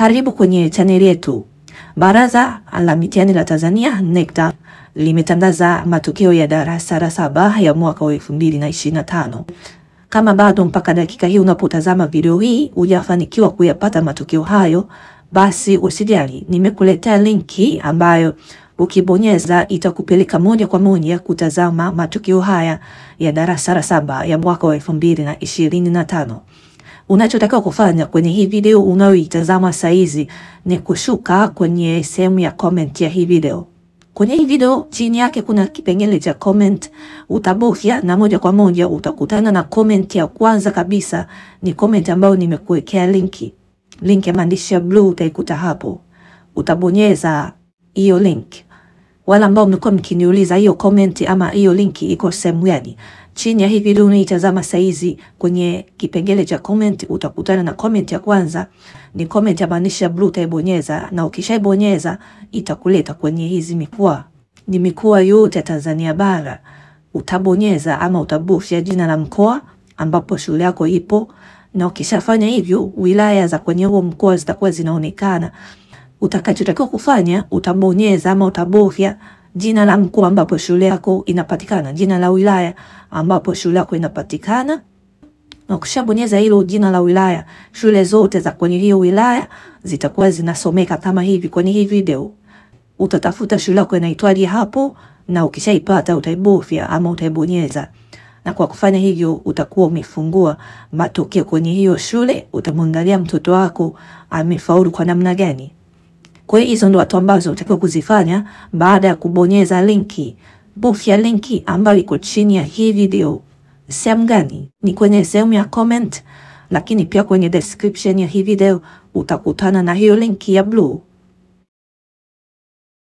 Karibu kwenye chaneli yetu. Baraza la Mitihani la Tanzania NECTA limetangaza matokeo ya darasa la 7 ya mwaka wa 2025. Kama bado mpaka dakika hii unapotazama video hii hujafanikiwa kuyapata matokeo hayo, basi usijali, nimekuletea linki ambayo ukibonyeza itakupeleka moja kwa moja kutazama matokeo haya ya darasa la 7 ya mwaka wa 2025. Unachotakiwa kufanya kwenye hii video unayoitazama saizi ni kushuka kwenye sehemu ya comment ya hii video. Kwenye hii video chini yake kuna kipengele cha comment, utabofya na moja kwa moja utakutana na comment ya kwanza kabisa. Ni comment ambayo nimekuwekea linki. Link ya maandishi ya blue utaikuta hapo. Utabonyeza hiyo link. Wala ambao mlikuwa mkiniuliza hiyo comment ama hiyo linki iko sehemu gani, chini ya hii video unaitazama saizi kwenye kipengele cha comment utakutana na comment ya kwanza. Ni comment ya maandishi ya blue, utaibonyeza na ukishaibonyeza itakuleta kwenye hizi mikoa. Ni mikoa yote ya Tanzania bara. Utabonyeza ama utabofya jina la mkoa ambapo shule yako ipo, na ukishafanya hivyo wilaya za kwenye huo mkoa zitakuwa zinaonekana. Utakachotakiwa kufanya utabonyeza ama utabofya jina la mkoa ambapo shule yako inapatikana, jina la wilaya ambapo shule yako inapatikana. Na ukishabonyeza hilo jina la wilaya, shule zote za kwenye hiyo wilaya zitakuwa zinasomeka kama hivi kwenye hii video. Utatafuta shule yako inaitwaje hapo, na ukishaipata utaibofya ama utaibonyeza. Na kwa kufanya hivyo utakuwa umefungua matokeo kwenye hiyo shule. Utamwangalia mtoto wako amefaulu kwa namna gani. Kwa hiyo hizo ndo watu ambazo utakiwa kuzifanya baada ya kubonyeza linki. Bofya linki ambayo iko chini ya hii video. Sehemu gani? Ni kwenye sehemu ya comment, lakini pia kwenye description ya hii video utakutana na hiyo linki ya blue.